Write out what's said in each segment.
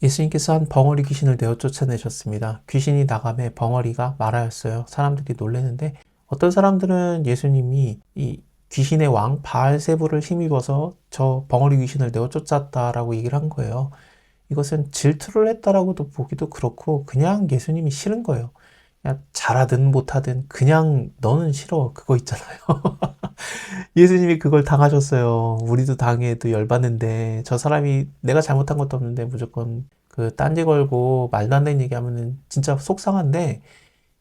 예수님께서 한 벙어리 귀신을 내어 쫓아내셨습니다. 귀신이 나가매 벙어리가 말하였어요. 사람들이 놀라는데 어떤 사람들은 예수님이 이 귀신의 왕 바알세불을 힘입어서 저 벙어리 귀신을 내어 쫓았다라고 얘기를 한 거예요. 이것은 질투를 했다라고도 보기도 그렇고 그냥 예수님이 싫은 거예요. 그냥 잘하든 못하든 그냥 너는 싫어 그거 있잖아요. 예수님이 그걸 당하셨어요. 우리도 당해도 열받는데 저 사람이 내가 잘못한 것도 없는데 무조건 그 딴지 걸고 말도 안 되는 얘기하면은 진짜 속상한데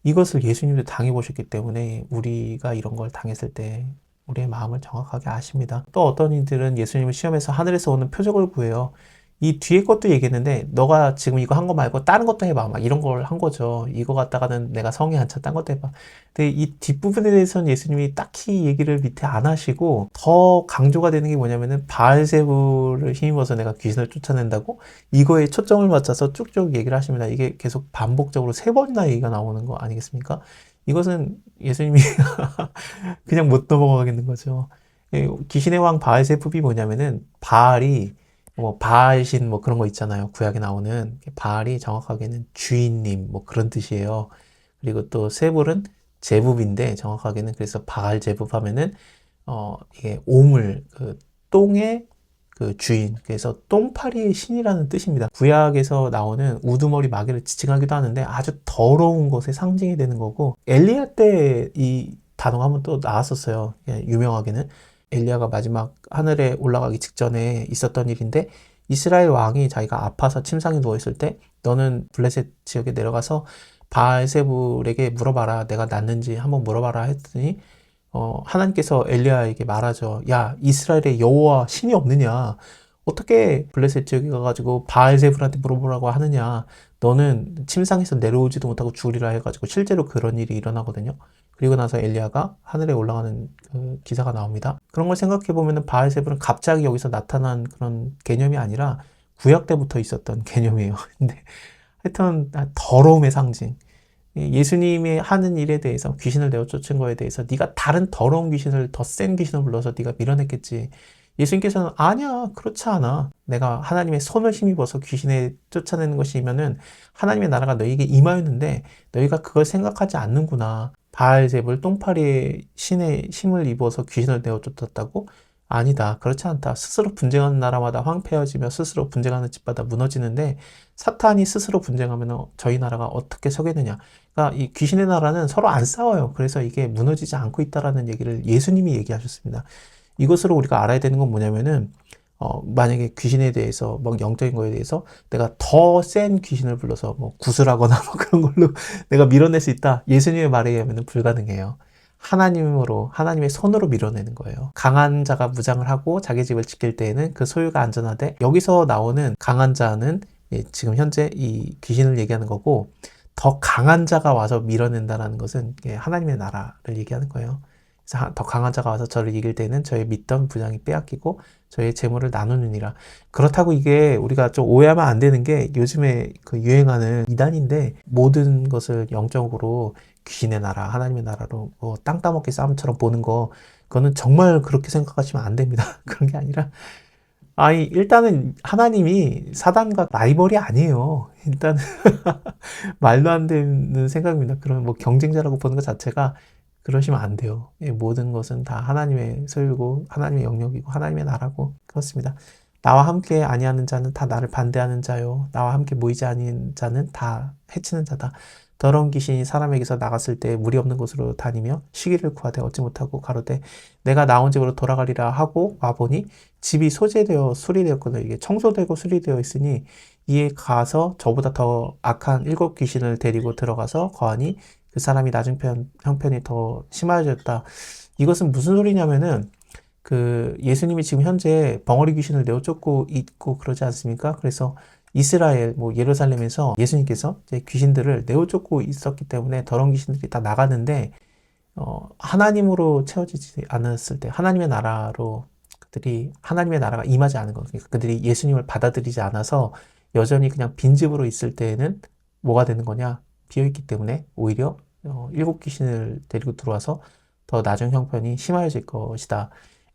이것을 예수님도 당해보셨기 때문에 우리가 이런 걸 당했을 때 우리의 마음을 정확하게 아십니다. 또 어떤 이들은 예수님을 시험해서 하늘에서 오는 표적을 구해요. 이 뒤에 것도 얘기했는데 너가 지금 이거 한 거 말고 다른 것도 해봐. 막 이런 걸 한 거죠. 이거 갖다가는 내가 성에 안 차, 딴 것도 해봐. 근데 이 뒷부분에 대해서는 예수님이 딱히 얘기를 밑에 안 하시고 더 강조가 되는 게 뭐냐면은 바알세불을 힘입어서 내가 귀신을 쫓아낸다고 이거에 초점을 맞춰서 쭉쭉 얘기를 하십니다. 이게 계속 반복적으로 세 번이나 얘기가 나오는 거 아니겠습니까? 이것은 예수님이 그냥 못 넘어가겠는 거죠. 예, 귀신의 왕 바알세불이 뭐냐면은 바알이 뭐 바알신 뭐 그런 거 있잖아요. 구약에 나오는 바알이 정확하게는 주인님 뭐 그런 뜻이에요. 그리고 또 세불은 제법인데 정확하게는 그래서 바알 제법 하면은 이게 오물 그 똥의 그 주인 그래서 똥파리의 신이라는 뜻입니다. 구약에서 나오는 우두머리 마귀를 지칭하기도 하는데 아주 더러운 것의 상징이 되는 거고 엘리야 때 이 단어가 한번 또 나왔었어요. 예, 유명하게는 엘리야가 마지막 하늘에 올라가기 직전에 있었던 일인데 이스라엘 왕이 자기가 아파서 침상에 누워 있을 때 너는 블레셋 지역에 내려가서 바알세불에게 물어봐라. 내가 낫는지 한번 물어봐라 했더니 하나님께서 엘리야에게 말하죠. 야, 이스라엘의 여호와 신이 없느냐? 어떻게 블레셋 지역에 가가지고 바알세불한테 물어보라고 하느냐? 너는 침상에서 내려오지도 못하고 죽으리라 해가지고 실제로 그런 일이 일어나거든요. 그리고 나서 엘리야가 하늘에 올라가는 그 기사가 나옵니다. 그런 걸 생각해 보면은 바알세불은 갑자기 여기서 나타난 그런 개념이 아니라 구약 때부터 있었던 개념이에요. 근데 하여튼 더러움의 상징. 예수님이 하는 일에 대해서 귀신을 내어 쫓은 거에 대해서 네가 다른 더러운 귀신을 더 센 귀신을 불러서 네가 밀어냈겠지. 예수님께서는 아니야 그렇지 않아. 내가 하나님의 손을 힘입어서 귀신에 쫓아내는 것이면은 하나님의 나라가 너희에게 임하였는데 너희가 그걸 생각하지 않는구나. 바알제불 똥파리의 신의 힘을 입어서 귀신을 내어 쫓았다고? 아니다. 그렇지 않다. 스스로 분쟁하는 나라마다 황폐해지며 스스로 분쟁하는 집마다 무너지는데 사탄이 스스로 분쟁하면 저희 나라가 어떻게 서겠느냐. 그러니까 이 귀신의 나라는 서로 안 싸워요. 그래서 이게 무너지지 않고 있다라는 얘기를 예수님이 얘기하셨습니다. 이것으로 우리가 알아야 되는 건 뭐냐면은 만약에 귀신에 대해서 막 영적인 거에 대해서 내가 더 센 귀신을 불러서 뭐 구슬하거나 뭐 그런 걸로 내가 밀어낼 수 있다. 예수님의 말에 의하면 불가능해요. 하나님으로 하나님의 손으로 밀어내는 거예요. 강한 자가 무장을 하고 자기 집을 지킬 때에는 그 소유가 안전하되 여기서 나오는 강한 자는 지금 현재 이 귀신을 얘기하는 거고 더 강한 자가 와서 밀어낸다는 것은 하나님의 나라를 얘기하는 거예요. 그래서 더 강한 자가 와서 저를 이길 때는 저의 믿던 부장이 빼앗기고 저의 재물을 나누느니라. 그렇다고 이게 우리가 좀 오해하면 안 되는 게 요즘에 그 유행하는 이단인데 모든 것을 영적으로 귀신의 나라, 하나님의 나라로 땅 따먹기 싸움처럼 보는 거 그거는 정말 그렇게 생각하시면 안 됩니다. 그런 게 아니라 아니 일단은 하나님이 사단과 라이벌이 아니에요. 일단 말도 안 되는 생각입니다. 그런 뭐 경쟁자라고 보는 것 자체가 그러시면 안 돼요. 모든 것은 다 하나님의 소유고 하나님의 영역이고 하나님의 나라고 그렇습니다. 나와 함께 아니하는 자는 다 나를 반대하는 자요. 나와 함께 모이지 아니하는 자는 다 해치는 자다. 더러운 귀신이 사람에게서 나갔을 때 무리 없는 곳으로 다니며 쉬기를 구하되 얻지 못하고 가로되 내가 나온 집으로 돌아가리라 하고 와보니 집이 소재되어 수리되었거든. 이게 청소되고 수리되어 있으니 이에 가서 저보다 더 악한 7 귀신을 데리고 들어가서 거하니 그 사람이 낮은 형편이 더 심해졌다. 이것은 무슨 소리냐면은 그 예수님이 지금 현재 벙어리 귀신을 내어 쫓고 있고 그러지 않습니까? 그래서 이스라엘 뭐 예루살렘에서 예수님께서 이제 귀신들을 내어 쫓고 있었기 때문에 더러운 귀신들이 다 나가는데 하나님으로 채워지지 않았을 때 하나님의 나라로 그들이 하나님의 나라가 임하지 않은 것 그러니까 그들이 예수님을 받아들이지 않아서 여전히 그냥 빈집으로 있을 때에는 뭐가 되는 거냐? 비어있기 때문에 오히려 7 귀신을 데리고 들어와서 더 나중 형편이 심해질 것이다.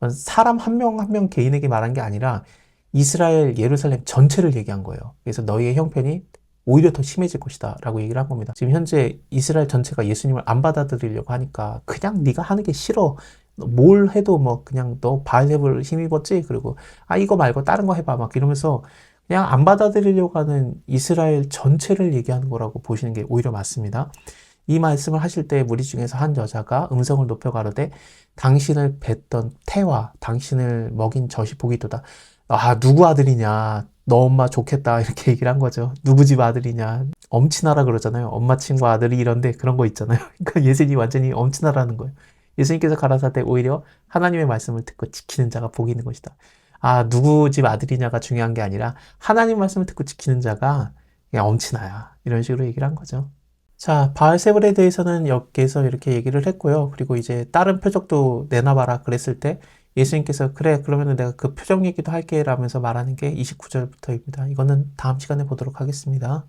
사람 한 명 한 명 개인에게 말한 게 아니라 이스라엘, 예루살렘 전체를 얘기한 거예요. 그래서 너희의 형편이 오히려 더 심해질 것이다 라고 얘기를 한 겁니다. 지금 현재 이스라엘 전체가 예수님을 안 받아들이려고 하니까 그냥 네가 하는 게 싫어. 뭘 해도 뭐 그냥 너 바알세불 힘입었지? 그리고 이거 말고 다른 거 해봐. 막 이러면서 그냥 안 받아들이려고 하는 이스라엘 전체를 얘기하는 거라고 보시는 게 오히려 맞습니다. 이 말씀을 하실 때 무리 중에서 한 여자가 음성을 높여 가로되 당신을 뵀던 태와 당신을 먹인 젖이 보기도다. 누구 아들이냐? 너 엄마 좋겠다. 이렇게 얘기를 한 거죠. 누구 집 아들이냐? 엄친아라 그러잖아요. 엄마 친구 아들이 이런데 그런 거 있잖아요. 그러니까 예수님이 완전히 엄친아라는 거예요. 예수님께서 가라사대 오히려 하나님의 말씀을 듣고 지키는 자가 복이 있는 것이다. 누구 집 아들이냐가 중요한 게 아니라 하나님 말씀을 듣고 지키는 자가 그냥 엄친아야. 이런 식으로 얘기를 한 거죠. 자, 바알세불에 대해서는 여기에서 이렇게 얘기를 했고요. 그리고 이제 다른 표적도 내놔봐라 그랬을 때 예수님께서 그래, 그러면은 내가 그 표적 얘기도 할게 라면서 말하는 게 29절부터입니다. 이거는 다음 시간에 보도록 하겠습니다.